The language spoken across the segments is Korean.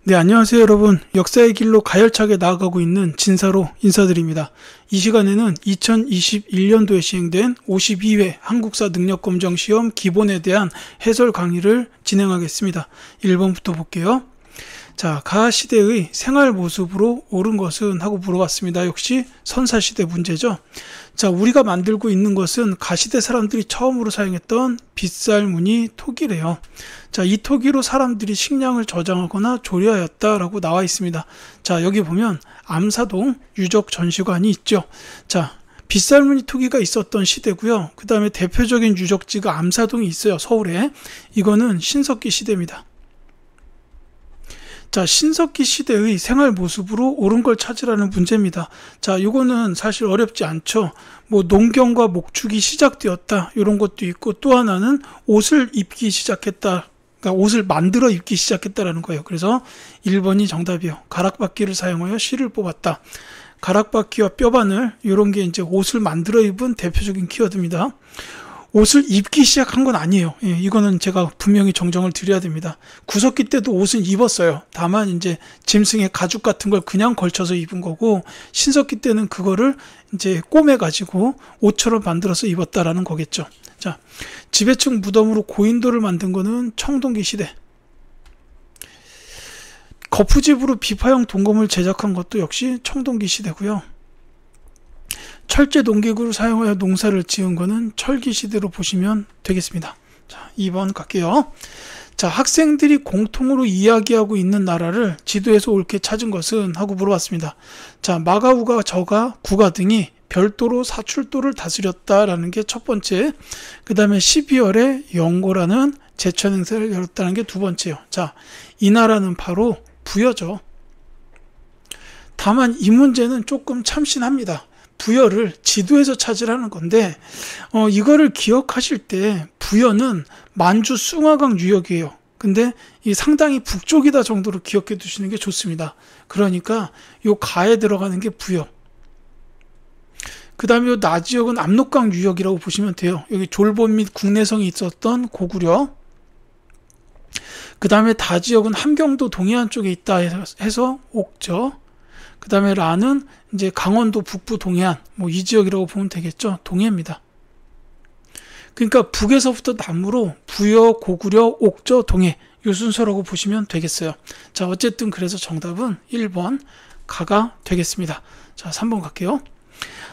네, 안녕하세요 여러분. 역사의 길로 가열차게 나아가고 있는 진사로 인사드립니다. 이 시간에는 2021년도에 시행된 52회 한국사 능력검정시험 기본에 대한 해설 강의를 진행하겠습니다. 1번부터 볼게요. 자, 가시대의 생활 모습으로 옳은 것은? 하고 물어봤습니다. 역시 선사시대 문제죠. 자, 우리가 만들고 있는 것은 가시대 사람들이 처음으로 사용했던 빗살무늬 토기래요. 자, 이 토기로 사람들이 식량을 저장하거나 조리하였다라고 나와 있습니다. 자, 여기 보면 암사동 유적 전시관이 있죠. 자, 빗살무늬 토기가 있었던 시대고요. 그 다음에 대표적인 유적지가 암사동이 있어요. 서울에. 이거는 신석기 시대입니다. 자, 신석기 시대의 생활 모습으로 옳은 걸 찾으라는 문제입니다. 자, 이거는 사실 어렵지 않죠. 뭐 농경과 목축이 시작되었다 이런 것도 있고, 또 하나는 옷을 입기 시작했다. 그러니까 옷을 만들어 입기 시작했다라는 거예요. 그래서 1번이 정답이요. 가락바퀴를 사용하여 실을 뽑았다. 가락바퀴와 뼈바늘 이런 게 이제 옷을 만들어 입은 대표적인 키워드입니다. 옷을 입기 시작한 건 아니에요. 예, 이거는 제가 분명히 정정을 드려야 됩니다. 구석기 때도 옷은 입었어요. 다만 이제 짐승의 가죽 같은 걸 그냥 걸쳐서 입은 거고, 신석기 때는 그거를 이제 꼬매가지고 옷처럼 만들어서 입었다라는 거겠죠. 자, 지배층 무덤으로 고인돌을 만든 거는 청동기 시대. 거푸집으로 비파형 동검을 제작한 것도 역시 청동기 시대고요. 철제 농기구를 사용하여 농사를 지은 거는 철기 시대로 보시면 되겠습니다. 자, 2번 갈게요. 자, 학생들이 공통으로 이야기하고 있는 나라를 지도에서 옳게 찾은 것은? 하고 물어봤습니다. 자, 마가우가 저가 구가 등이 별도로 사출도를 다스렸다라는 게 첫 번째, 그 다음에 12월에 영고라는 제천 행사를 열었다는 게 두 번째요. 자, 이 나라는 바로 부여죠. 다만 이 문제는 조금 참신합니다. 부여를 지도에서 찾으라는 건데, 이거를 기억하실 때 부여는 만주 숭화강 유역이에요. 근데 이 상당히 북쪽이다 정도로 기억해 두시는 게 좋습니다. 그러니까 요 가에 들어가는 게 부여. 그 다음에 요 나지역은 압록강 유역이라고 보시면 돼요. 여기 졸본 및 국내성이 있었던 고구려. 그 다음에 다지역은 함경도 동해안 쪽에 있다 해서 옥저. 그 다음에 라는 이제 강원도 북부 동해안, 뭐 이 지역이라고 보면 되겠죠. 동해입니다. 그러니까 북에서부터 남으로 부여, 고구려, 옥저, 동해 이 순서라고 보시면 되겠어요. 자, 어쨌든 그래서 정답은 1번 가가 되겠습니다. 자, 3번 갈게요.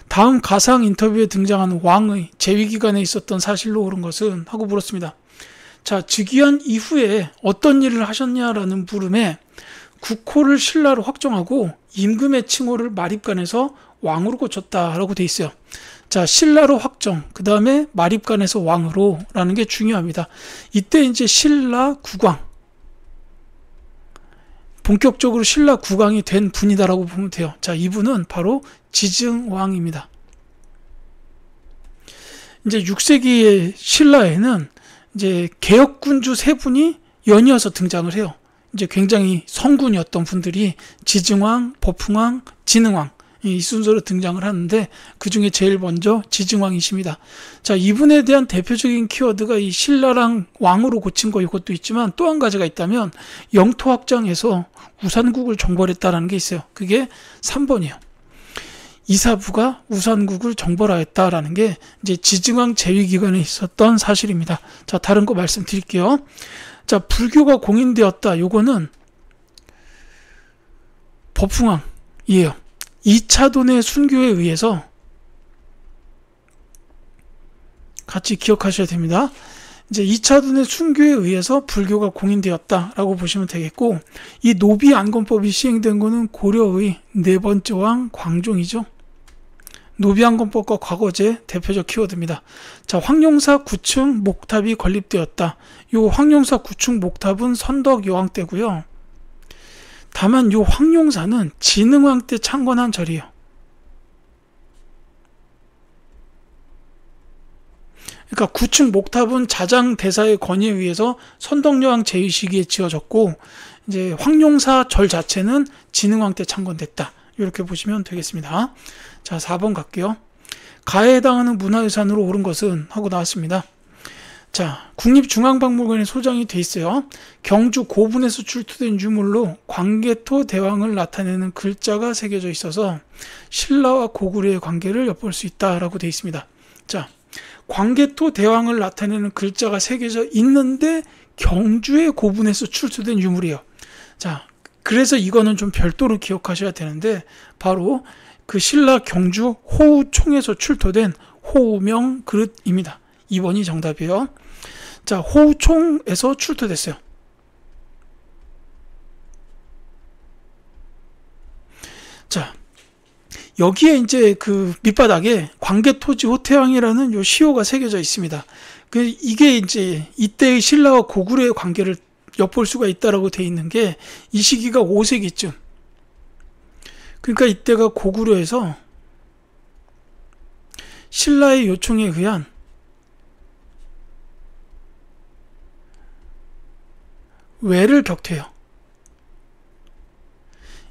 다음 가상 인터뷰에 등장하는 왕의 재위기간에 있었던 사실로 옳은 것은? 하고 물었습니다. 자, 즉위한 이후에 어떤 일을 하셨냐라는 물음에 국호를 신라로 확정하고 임금의 칭호를 마립간에서 왕으로 고쳤다라고 돼 있어요. 자, 신라로 확정, 그 다음에 마립간에서 왕으로 라는 게 중요합니다. 이때 이제 신라 국왕, 본격적으로 신라 국왕이 된 분이다라고 보면 돼요. 자, 이분은 바로 지증왕입니다. 이제 6세기의 신라에는 이제 개혁군주 세 분이 연이어서 등장을 해요. 이제 굉장히 성군이었던 분들이 지증왕, 법흥왕, 진흥왕 이 순서로 등장을 하는데, 그 중에 제일 먼저 지증왕이십니다. 자, 이분에 대한 대표적인 키워드가 이 신라랑 왕으로 고친 거 이것도 있지만, 또 한 가지가 있다면 영토 확장해서 우산국을 정벌했다라는 게 있어요. 그게 3번이에요. 이사부가 우산국을 정벌하였다라는 게 이제 지증왕 재위 기간에 있었던 사실입니다. 자, 다른 거 말씀드릴게요. 자, 불교가 공인되었다. 요거는 법흥왕이에요. 2차돈의 순교에 의해서 같이 기억하셔야 됩니다. 이제 2차돈의 순교에 의해서 불교가 공인되었다라고 보시면 되겠고, 이 노비 안건법이 시행된 거는 고려의 네 번째 왕 광종이죠. 노비안건법과 과거제 대표적 키워드입니다. 자, 황룡사 9층 목탑이 건립되었다. 요 황룡사 9층 목탑은 선덕 여왕 때고요. 다만 요 황룡사는 진흥왕 때 창건한 절이에요. 그러니까 9층 목탑은 자장 대사의 건의에 의해서 선덕 여왕 제위 시기에 지어졌고, 이제 황룡사 절 자체는 진흥왕 때 창건됐다. 이렇게 보시면 되겠습니다. 자, 4번 갈게요. 가에 해당하는 문화유산으로 옳은 것은? 하고 나왔습니다. 자, 국립중앙박물관에 소장이 돼 있어요. 경주 고분에서 출토된 유물로 광개토 대왕을 나타내는 글자가 새겨져 있어서 신라와 고구려의 관계를 엿볼 수 있다라고 돼 있습니다. 자, 광개토 대왕을 나타내는 글자가 새겨져 있는데 경주의 고분에서 출토된 유물이에요. 자, 그래서 이거는 좀 별도로 기억하셔야 되는데 바로 그 신라 경주 호우총에서 출토된 호우명 그릇입니다. 2번이 정답이에요. 자, 호우총에서 출토됐어요. 자, 여기에 이제 그 밑바닥에 광개토지 호태왕이라는 요 시호가 새겨져 있습니다. 이게 이제 이때의 신라와 고구려의 관계를 엿볼 수가 있다라고 돼 있는 게 이 시기가 5세기쯤. 그러니까 이때가 고구려에서 신라의 요청에 의한 외를 격퇴해요.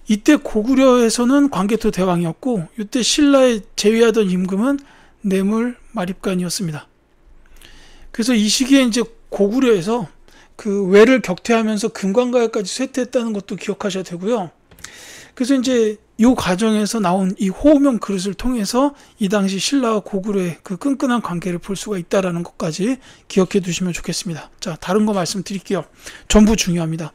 이때 고구려에서는 광개토 대왕이었고 이때 신라에 제위하던 임금은 뇌물 마립간이었습니다. 그래서 이 시기에 이제 고구려에서 그 외를 격퇴하면서 금관가야까지 쇠퇴했다는 것도 기억하셔야 되고요. 그래서 이제 이 과정에서 나온 이 호우명 그릇을 통해서 이 당시 신라와 고구려의 그 끈끈한 관계를 볼 수가 있다는 것까지 기억해 두시면 좋겠습니다. 자, 다른 거 말씀드릴게요. 전부 중요합니다.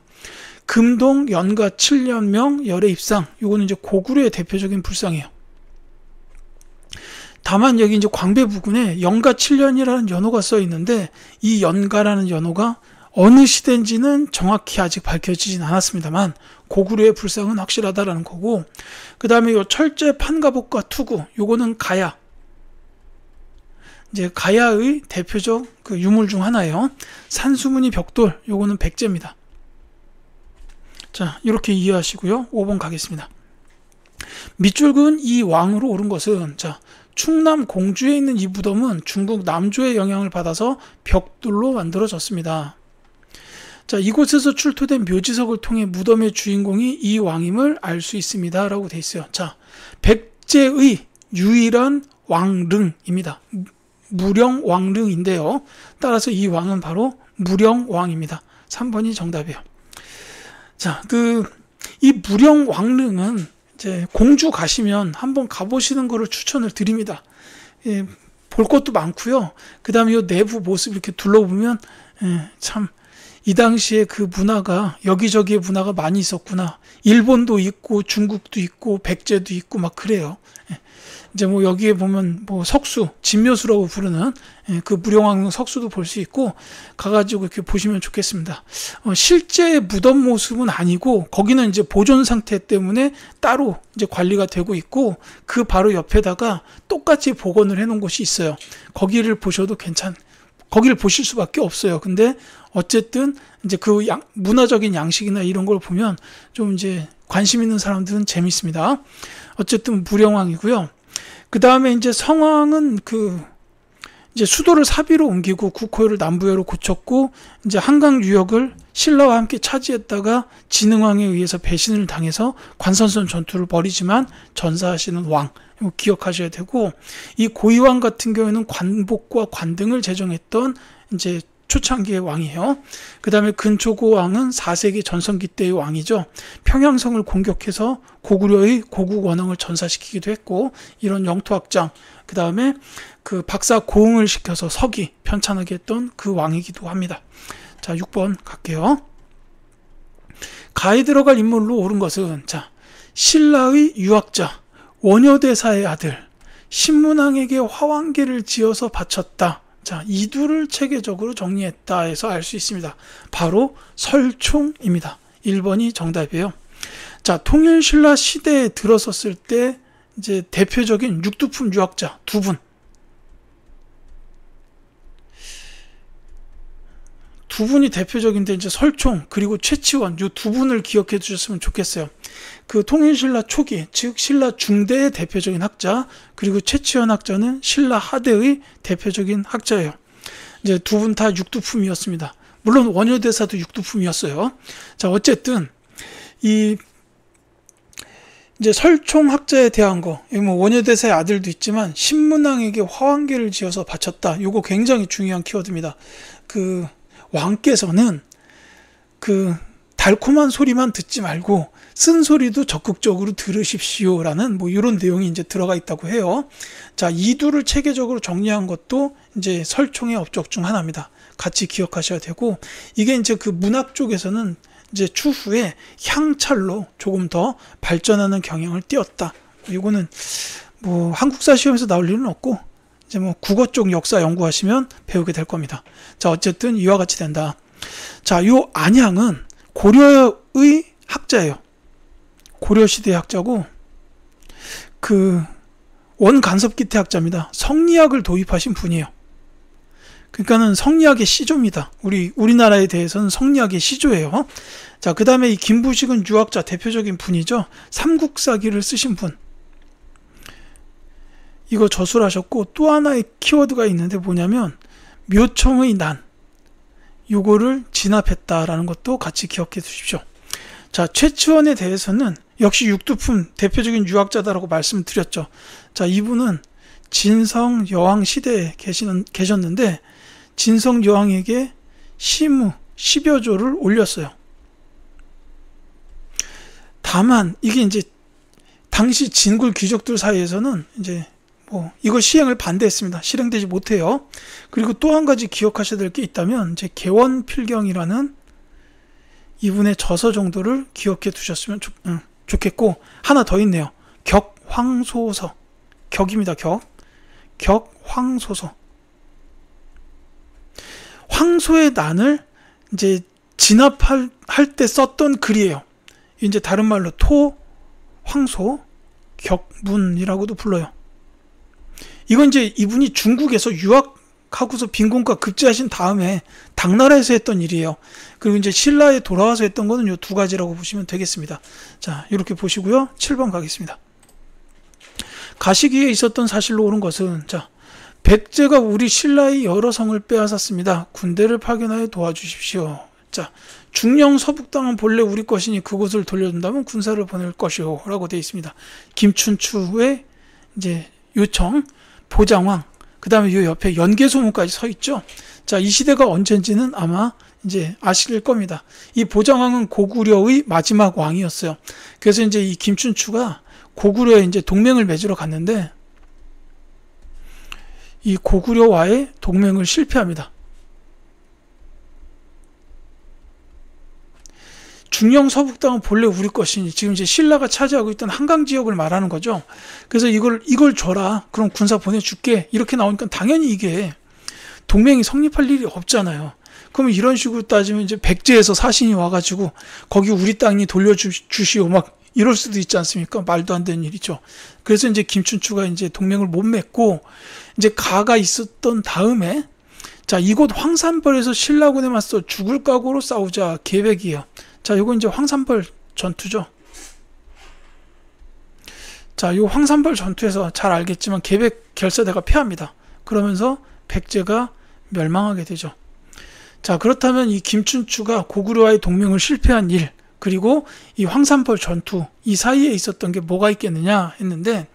금동 연가 7년명 열애 입상, 요거는 이제 고구려의 대표적인 불상이에요. 다만 여기 이제 광배 부근에 연가 7년이라는 연호가 써 있는데 이 연가라는 연호가 어느 시대인지는 정확히 아직 밝혀지진 않았습니다만 고구려의 불상은 확실하다라는 거고, 그 다음에 요 철제 판가복과 투구, 요거는 가야, 이제 가야의 대표적 그 유물 중 하나예요. 산수무늬 벽돌, 요거는 백제입니다. 자, 이렇게 이해하시고요. 5번 가겠습니다. 밑줄 그은 이 왕으로 오른 것은, 자, 충남 공주에 있는 이 무덤은 중국 남조의 영향을 받아서 벽돌로 만들어졌습니다. 자, 이곳에서 출토된 묘지석을 통해 무덤의 주인공이 이 왕임을 알 수 있습니다. 라고 되어 있어요. 자, 백제의 유일한 왕릉입니다. 무령왕릉인데요. 따라서 이 왕은 바로 무령왕입니다. 3번이 정답이에요. 자, 이 무령왕릉은 이제 공주 가시면 한번 가보시는 거를 추천을 드립니다. 예, 볼 것도 많고요. 그 다음에 이 내부 모습 이렇게 둘러보면, 참, 이 당시에 그 문화가, 여기저기에 문화가 많이 있었구나. 일본도 있고, 중국도 있고, 백제도 있고, 막 그래요. 이제 뭐 여기에 보면 뭐 석수, 진묘수라고 부르는 그 무령왕릉 석수도 볼 수 있고, 가가지고 이렇게 보시면 좋겠습니다. 실제 무덤 모습은 아니고, 거기는 이제 보존 상태 때문에 따로 이제 관리가 되고 있고, 그 바로 옆에다가 똑같이 복원을 해 놓은 곳이 있어요. 거기를 보셔도 거기를 보실 수밖에 없어요. 근데 어쨌든 이제 그 문화적인 양식이나 이런 걸 보면 좀 이제 관심 있는 사람들은 재밌습니다. 어쨌든 무령왕이고요. 그 다음에 이제 성왕은 이제 수도를 사비로 옮기고 국호를 남부여로 고쳤고, 이제 한강 유역을 신라와 함께 차지했다가 진흥왕에 의해서 배신을 당해서 관선선 전투를 벌이지만 전사하시는 왕, 이거 기억하셔야 되고, 이 고이왕 같은 경우에는 관복과 관등을 제정했던 이제 초창기의 왕이에요. 그 다음에 근초고왕은 4세기 전성기 때의 왕이죠. 평양성을 공격해서 고구려의 고국 원흥을 전사시키기도 했고, 이런 영토 확장, 그 다음에 그 박사 고흥을 시켜서 서기 편찬하게 했던 그 왕이기도 합니다. 자, 6번 갈게요. 가에 들어갈 인물로 옳은 것은, 자, 신라의 유학자 원효대사의 아들 신문왕에게 화왕계를 지어서 바쳤다. 자, 이두를 체계적으로 정리했다 해서 알 수 있습니다. 바로 설총입니다. 1번이 정답이에요. 자, 통일신라 시대에 들어섰을 때 이제 대표적인 육두품 유학자 두 분. 두 분이 대표적인데 이제 설총 그리고 최치원 이 두 분을 기억해 주셨으면 좋겠어요. 그 통일신라 초기, 즉 신라 중대의 대표적인 학자, 그리고 최치원 학자는 신라 하대의 대표적인 학자예요. 이제 두 분 다 육두품이었습니다. 물론 원효대사도 육두품이었어요. 자, 어쨌든 이제 설총 학자에 대한 거, 뭐 원효대사의 아들도 있지만 신문왕에게 화왕계를 지어서 바쳤다. 이거 굉장히 중요한 키워드입니다. 그 왕께서는 그 달콤한 소리만 듣지 말고 쓴 소리도 적극적으로 들으십시오라는 뭐 이런 내용이 이제 들어가 있다고 해요. 자, 이두를 체계적으로 정리한 것도 이제 설총의 업적 중 하나입니다. 같이 기억하셔야 되고, 이게 이제 그 문학 쪽에서는 이제 추후에 향찰로 조금 더 발전하는 경향을 띄었다. 이거는 뭐 한국사 시험에서 나올 일은 없고, 이제 뭐 국어 쪽 역사 연구하시면 배우게 될 겁니다. 자, 어쨌든 이와 같이 된다. 자, 요 안향은 고려의 학자예요. 고려시대 학자고, 그 원간섭기태 학자입니다. 성리학을 도입하신 분이에요. 그러니까는 성리학의 시조입니다. 우리나라에 대해서는 성리학의 시조예요. 자, 그 다음에 이 김부식은 유학자 대표적인 분이죠. 삼국사기를 쓰신 분. 이거 저술하셨고, 또 하나의 키워드가 있는데 뭐냐면 묘청의 난, 요거를 진압했다라는 것도 같이 기억해 두십시오. 자, 최치원에 대해서는 역시 육두품 대표적인 유학자다라고 말씀드렸죠. 자, 이분은 진성 여왕 시대에 계셨는데 진성 여왕에게 시무 10여 조를 올렸어요. 다만 이게 이제 당시 진굴 귀족들 사이에서는 이제 뭐 이거 시행을 반대했습니다. 실행되지 못해요. 그리고 또 한 가지 기억하셔야 될 게 있다면 이제 개원필경이라는 이분의 저서 정도를 기억해 두셨으면 좋겠고, 하나 더 있네요. 격황소서. 격입니다. 격황소서. 황소의 난을 이제 진압할 때 썼던 글이에요. 이제 다른 말로 황소, 격문이라고도 불러요. 이건 이제 이분이 중국에서 유학하고서 빈곤과 급제하신 다음에 당나라에서 했던 일이에요. 그리고 이제 신라에 돌아와서 했던 거는 요 두 가지라고 보시면 되겠습니다. 자, 이렇게 보시고요. 7번 가겠습니다. 가시기에 있었던 사실로 옳은 것은, 자, 백제가 우리 신라의 여러 성을 빼앗았습니다. 군대를 파견하여 도와주십시오. 자, 중령 서북 땅은 본래 우리 것이니 그곳을 돌려준다면 군사를 보낼 것이오 라고 되어 있습니다. 김춘추의 이제 요청, 보장왕, 그 다음에 요 옆에 연개소문까지 서 있죠. 자, 이 시대가 언젠지는 아마 이제 아실 겁니다. 이 보장왕은 고구려의 마지막 왕이었어요. 그래서 이제 이 김춘추가 고구려에 이제 동맹을 맺으러 갔는데 이 고구려와의 동맹을 실패합니다. 중령 서북 땅은 본래 우리 것이니, 지금 이제 신라가 차지하고 있던 한강 지역을 말하는 거죠. 그래서 이걸 줘라. 그럼 군사 보내줄게. 이렇게 나오니까 당연히 이게 동맹이 성립할 일이 없잖아요. 그러면 이런 식으로 따지면 이제 백제에서 사신이 와가지고 거기 우리 땅이 돌려주시오 막 이럴 수도 있지 않습니까? 말도 안 되는 일이죠. 그래서 이제 김춘추가 이제 동맹을 못 맺고 이제 가가 있었던 다음에, 자, 이곳 황산벌에서 신라군에 맞서 죽을 각오로 싸우자 계획이에요. 자, 요거 이제 황산벌 전투죠. 자, 요 황산벌 전투에서 잘 알겠지만 계백 결사대가 패합니다. 그러면서 백제가 멸망하게 되죠. 자, 그렇다면 이 김춘추가 고구려와의 동맹을 실패한 일, 그리고 이 황산벌 전투, 이 사이에 있었던 게 뭐가 있겠느냐 했는데,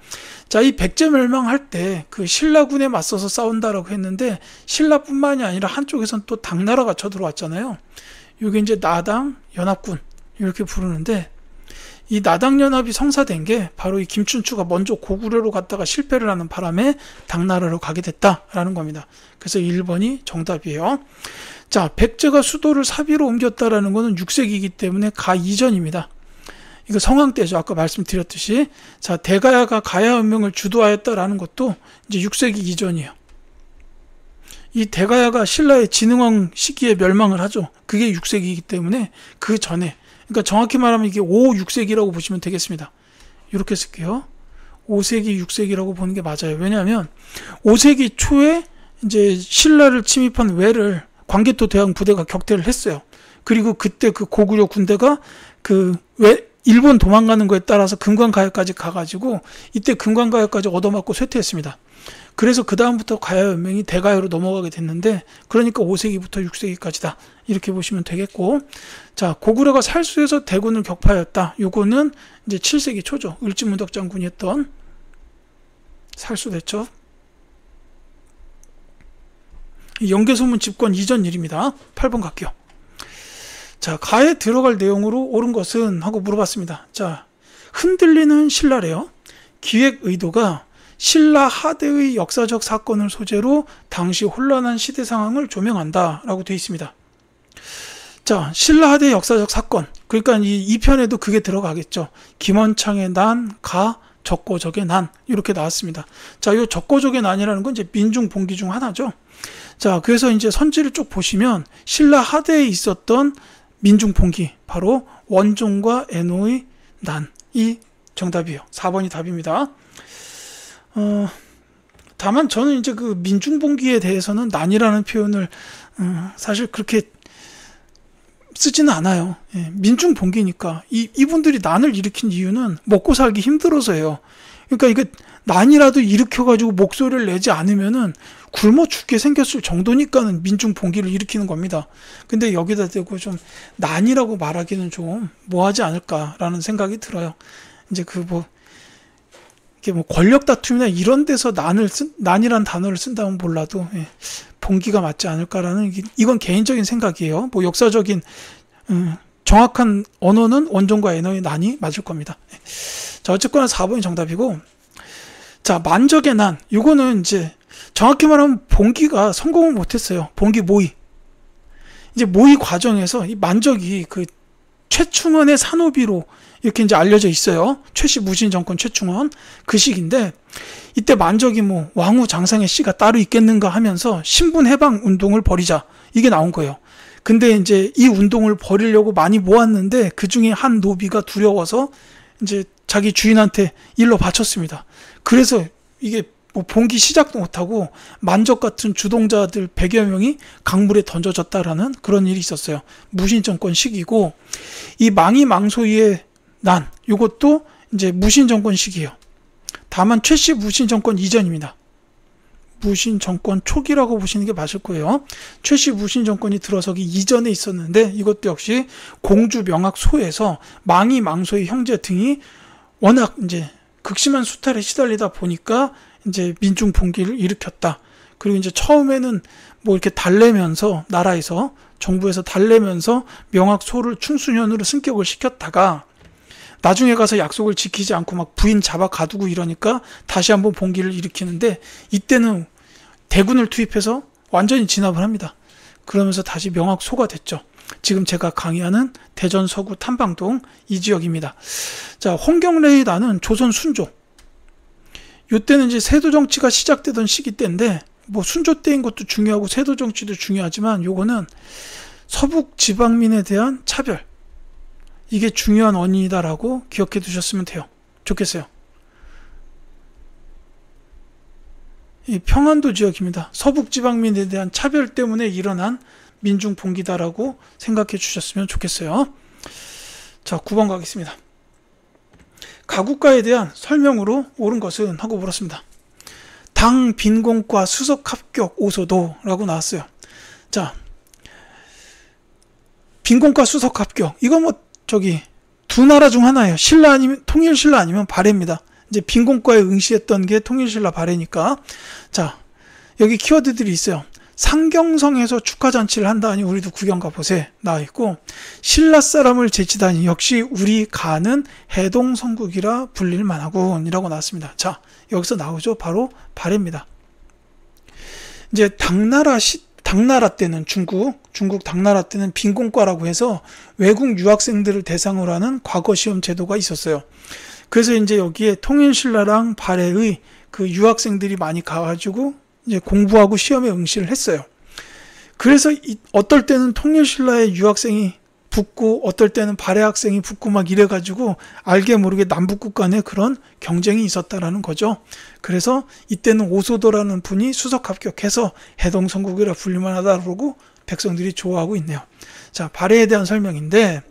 자, 이 백제 멸망할 때 그 신라군에 맞서서 싸운다라고 했는데, 신라뿐만이 아니라 한쪽에선 또 당나라가 쳐들어왔잖아요. 이게 이제 나당 연합군 이렇게 부르는데, 이 나당 연합이 성사된 게 바로 이 김춘추가 먼저 고구려로 갔다가 실패를 하는 바람에 당나라로 가게 됐다라는 겁니다. 그래서 1번이 정답이에요. 자, 백제가 수도를 사비로 옮겼다라는 것은 6세기이기 때문에 가 이전입니다. 이거 성왕 때죠. 아까 말씀드렸듯이. 자, 대가야가 가야 운명을 주도하였다라는 것도 이제 6세기 이전이에요. 이 대가야가 신라의 진흥왕 시기에 멸망을 하죠. 그게 6세기이기 때문에 그 전에, 그러니까 정확히 말하면 이게 5, 6세기라고 보시면 되겠습니다. 이렇게 쓸게요. 5세기, 6세기라고 보는 게 맞아요. 왜냐하면 5세기 초에 이제 신라를 침입한 외를 광개토 대왕 부대가 격퇴를 했어요. 그리고 그때 그 고구려 군대가 그 일본 도망가는 거에 따라서 금관가야까지 가가지고 이때 금관가야까지 얻어맞고 쇠퇴했습니다. 그래서 그 다음부터 가야 연맹이 대가야로 넘어가게 됐는데, 그러니까 5세기부터 6세기까지다 이렇게 보시면 되겠고, 자, 고구려가 살수에서 대군을 격파하였다. 요거는 이제 7세기 초죠. 을지문덕 장군이 했던 살수 됐죠. 영계소문 집권 이전 일입니다. 8번 갈게요. 자, 가에 들어갈 내용으로 옳은 것은 하고 물어봤습니다. 자, 흔들리는 신라래요. 기획 의도가 신라 하대의 역사적 사건을 소재로 당시 혼란한 시대 상황을 조명한다 라고 되어 있습니다. 자, 신라 하대의 역사적 사건, 그러니까 이 편에도 그게 들어가겠죠. 김원창의 난, 가, 적고적의 난, 이렇게 나왔습니다. 자, 이 적고적의 난이라는 건 이제 민중 봉기 중 하나죠. 자, 그래서 이제 선지를 쭉 보시면 신라 하대에 있었던 민중 봉기, 바로 원종과 애노의 난이 정답이에요. 4번이 답입니다. 다만 저는 이제 그 민중 봉기에 대해서는 난이라는 표현을 사실 그렇게 쓰지는 않아요. 예, 민중 봉기니까 이분들이 난을 일으킨 이유는 먹고 살기 힘들어서예요. 그러니까 이게 난이라도 일으켜가지고 목소리를 내지 않으면은 굶어 죽게 생겼을 정도니까는 민중 봉기를 일으키는 겁니다. 근데 여기다 대고 좀 난이라고 말하기는 좀 뭐하지 않을까라는 생각이 들어요. 이제 이게 뭐 권력 다툼이나 이런 데서 난이란 단어를 쓴다면 몰라도, 예, 봉기가 맞지 않을까라는, 이건 개인적인 생각이에요. 뭐 역사적인 정확한 언어는 원종과 애노의 난이 맞을 겁니다. 자, 어쨌거나 4번이 정답이고, 자, 만적의 난, 이거는 이제 정확히 말하면 봉기가 성공을 못했어요. 봉기 모의. 이제 모의 과정에서 이 만적이 그 최충원의 산호비로 이렇게 이제 알려져 있어요. 최씨 무신 정권 최충원 그 시기인데, 이때 만적이 뭐 왕후 장상의 씨가 따로 있겠는가 하면서 신분 해방 운동을 벌이자, 이게 나온 거예요. 근데 이제 이 운동을 벌이려고 많이 모았는데 그 중에 한 노비가 두려워서 이제 자기 주인한테 일러 바쳤습니다. 그래서 이게 뭐 봉기 시작도 못하고 만적 같은 주동자들 100여 명이 강물에 던져졌다라는 그런 일이 있었어요. 무신정권 시기고, 이 망이망소이의 난, 이것도 이제 무신정권 시기예요. 다만 최씨 무신정권 이전입니다. 무신정권 초기라고 보시는 게 맞을 거예요. 최씨 무신정권이 들어서기 이전에 있었는데, 이것도 역시 공주 명학소에서 망이망소의 형제 등이 워낙 이제 극심한 수탈에 시달리다 보니까 이제 민중 봉기를 일으켰다. 그리고 이제 처음에는 뭐 이렇게 달래면서, 나라에서, 정부에서 달래면서 명학소를 충수년으로 승격을 시켰다가 나중에 가서 약속을 지키지 않고 막 부인 잡아 가두고 이러니까 다시 한번 봉기를 일으키는데, 이때는 대군을 투입해서 완전히 진압을 합니다. 그러면서 다시 명학소가 됐죠. 지금 제가 강의하는 대전 서구 탐방동 이 지역입니다. 자, 홍경래의 난은 조선 순조. 이때는 이제 세도 정치가 시작되던 시기 때인데, 뭐 순조 때인 것도 중요하고 세도 정치도 중요하지만 요거는 서북 지방민에 대한 차별, 이게 중요한 원인이다라고 기억해 두셨으면 좋겠어요. 이 평안도 지역입니다. 서북 지방민에 대한 차별 때문에 일어난 민중 봉기다라고 생각해 주셨으면 좋겠어요. 자, 9번 가겠습니다. 가국가에 대한 설명으로 옳은 것은 하고 물었습니다. 당 빈공과 수석 합격 오소도라고 나왔어요. 자, 빈공과 수석 합격, 이거 뭐 두 나라 중 하나예요. 신라 아니면 통일신라 아니면 발해입니다. 이제 빈공과에 응시했던 게 통일신라 발해니까. 자, 여기 키워드들이 있어요. 상경성에서 축하잔치를 한다니 우리도 구경 가보세 나와 있고, 신라 사람을 제치다니 역시 우리 가는 해동성국이라 불릴만하군 이라고 나왔습니다. 자, 여기서 나오죠. 바로 발해입니다. 이제 당나라 때는 중국 당나라 때는 빈공과라고 해서 외국 유학생들을 대상으로 하는 과거 시험 제도가 있었어요. 그래서 이제 여기에 통일신라랑 발해의 그 유학생들이 많이 가가지고 이제 공부하고 시험에 응시를 했어요. 그래서 어떨 때는 통일신라의 유학생이 붙고 어떨 때는 발해 학생이 붙고 막 이래가지고 알게 모르게 남북국 간에 그런 경쟁이 있었다라는 거죠. 그래서 이때는 오소도라는 분이 수석 합격해서 해동성국이라 불릴만하다 그러고 백성들이 좋아하고 있네요. 자, 발해에 대한 설명인데,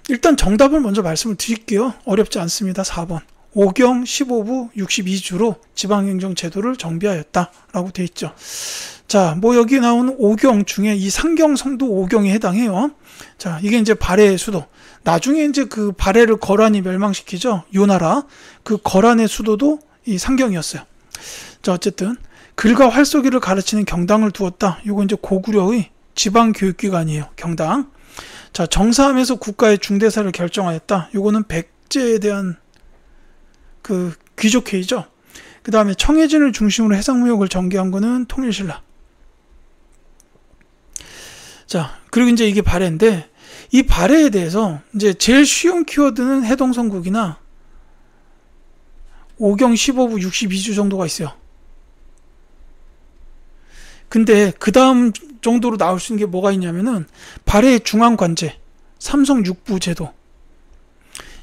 일단 정답을 먼저 말씀을 드릴게요. 어렵지 않습니다. 4번. 오경 15부 62주로 지방행정 제도를 정비하였다라고 되어 있죠. 자, 뭐 여기 나오는 오경 중에 이 상경성도 오경에 해당해요. 자, 이게 이제 발해의 수도. 나중에 이제 그 발해를 거란이 멸망시키죠. 요 나라. 그 거란의 수도도 이 상경이었어요. 자, 어쨌든 글과 활쏘기를 가르치는 경당을 두었다. 이건 이제 고구려의 지방교육기관이에요. 경당. 자, 정사함에서 국가의 중대사를 결정하였다. 이거는 백제에 대한 그 귀족회의죠. 그 다음에 청해진을 중심으로 해상무역을 전개한 거는 통일신라. 자, 그리고 이제 이게 발해인데, 이 발해에 대해서 이제 제일 쉬운 키워드는 해동성국이나 오경 15부 62주 정도가 있어요. 근데 그 다음 정도로 나올 수 있는 게 뭐가 있냐면은 발해의 중앙관제, 삼성 육부 제도.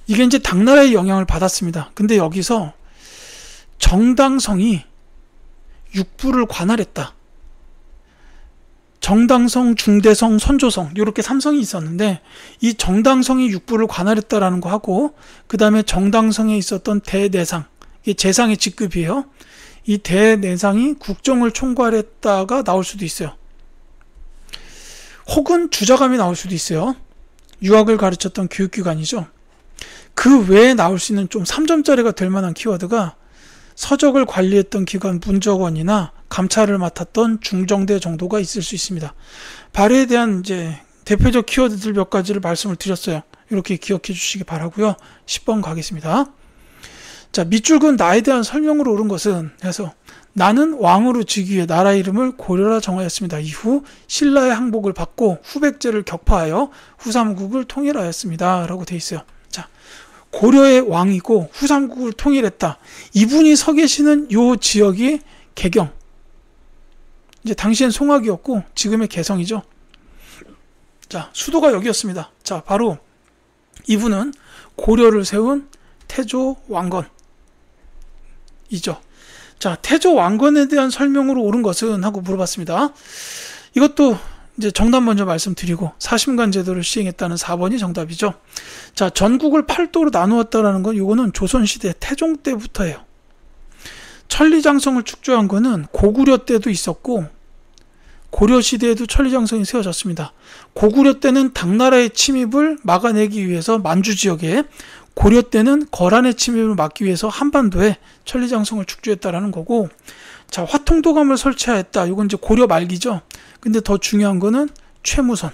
이게 이제 당나라의 영향을 받았습니다. 근데 여기서 정당성이 육부를 관할했다. 정당성, 중대성, 선조성 이렇게 3성이 있었는데 이 정당성이 육부를 관할했다라는 거 하고 그 다음에 정당성에 있었던 대내상, 이게 재상의 직급이에요. 이 대내상이 국정을 총괄했다가 나올 수도 있어요. 혹은 주자감이 나올 수도 있어요. 유학을 가르쳤던 교육기관이죠. 그 외에 나올 수 있는 좀 3점짜리가 될 만한 키워드가 서적을 관리했던 기관 문적원이나 감찰을 맡았던 중정대 정도가 있을 수 있습니다. 발해에 대한 이제 대표적 키워드들 몇 가지를 말씀을 드렸어요. 이렇게 기억해 주시기 바라고요. 10번 가겠습니다. 자, 밑줄은 나에 대한 설명으로 옳은 것은 해서 나는 왕으로 즉위 위해 나라 이름을 고려라 정하였습니다. 이후 신라의 항복을 받고 후백제를 격파하여 후삼국을 통일하였습니다. 라고 돼 있어요. 자, 고려의 왕이고 후삼국을 통일했다. 이분이 서 계시는 요 지역이 개경. 이제 당시엔 송악이었고 지금의 개성이죠. 자, 수도가 여기였습니다. 자, 바로 이분은 고려를 세운 태조 왕건이죠. 자, 태조 왕건에 대한 설명으로 옳은 것은 하고 물어봤습니다. 이것도 이제 정답 먼저 말씀드리고 사심관 제도를 시행했다는 4번이 정답이죠. 자, 전국을 8도로 나누었다라는 건 이거는 조선시대 태종 때부터예요. 천리장성을 축조한 거는 고구려 때도 있었고 고려 시대에도 천리장성이 세워졌습니다. 고구려 때는 당나라의 침입을 막아내기 위해서 만주 지역에, 고려 때는 거란의 침입을 막기 위해서 한반도에 천리장성을 축조했다라는 거고, 자, 화통도감을 설치하였다. 이건 이제 고려 말기죠. 근데 더 중요한 거는 최무선.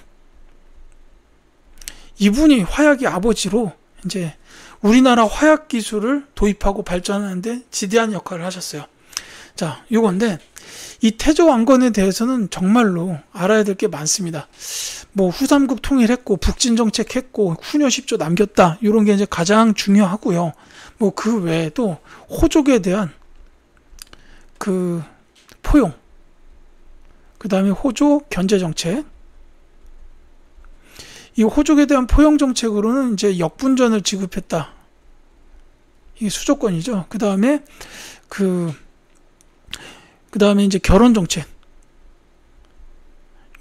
이분이 화약의 아버지로 이제 우리나라 화약 기술을 도입하고 발전하는데 지대한 역할을 하셨어요. 자, 요건데 이 태조 왕건에 대해서는 정말로 알아야 될 게 많습니다. 뭐 후삼국 통일했고 북진 정책했고 후녀 10조 남겼다. 이런 게 이제 가장 중요하고요. 뭐 그 외에도 호족에 대한 그 포용, 그 다음에 호족 견제 정책. 이 호족에 대한 포용 정책으로는 이제 역분전을 지급했다. 이게 수조권이죠. 그 다음에 이제 결혼 정책.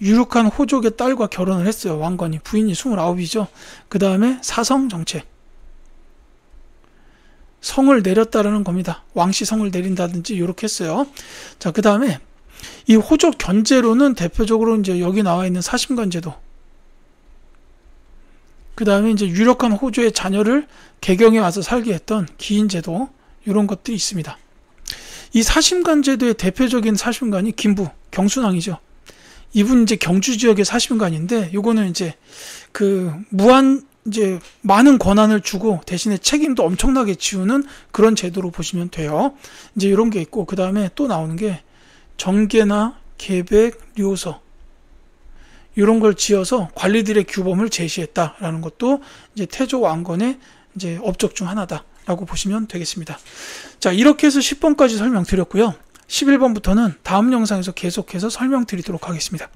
유력한 호족의 딸과 결혼을 했어요. 왕건이. 부인이 29이죠. 그 다음에 사성 정책. 성을 내렸다라는 겁니다. 왕씨 성을 내린다든지 이렇게 했어요. 자, 그 다음에 이 호족 견제로는 대표적으로 이제 여기 나와 있는 사심관 제도. 그 다음에 이제 유력한 호주의 자녀를 개경에 와서 살게 했던 기인 제도, 이런 것들이 있습니다. 이 사심관 제도의 대표적인 사심관이 김부, 경순왕이죠. 이분 이제 경주 지역의 사심관인데, 요거는 이제 이제 많은 권한을 주고 대신에 책임도 엄청나게 지우는 그런 제도로 보시면 돼요. 이제 이런 게 있고, 그 다음에 또 나오는 게 정계나 계백, 료서. 이런 걸 지어서 관리들의 규범을 제시했다라는 것도 이제 태조 왕건의 이제 업적 중 하나다라고 보시면 되겠습니다. 자, 이렇게 해서 10번까지 설명드렸고요. 11번부터는 다음 영상에서 계속해서 설명드리도록 하겠습니다.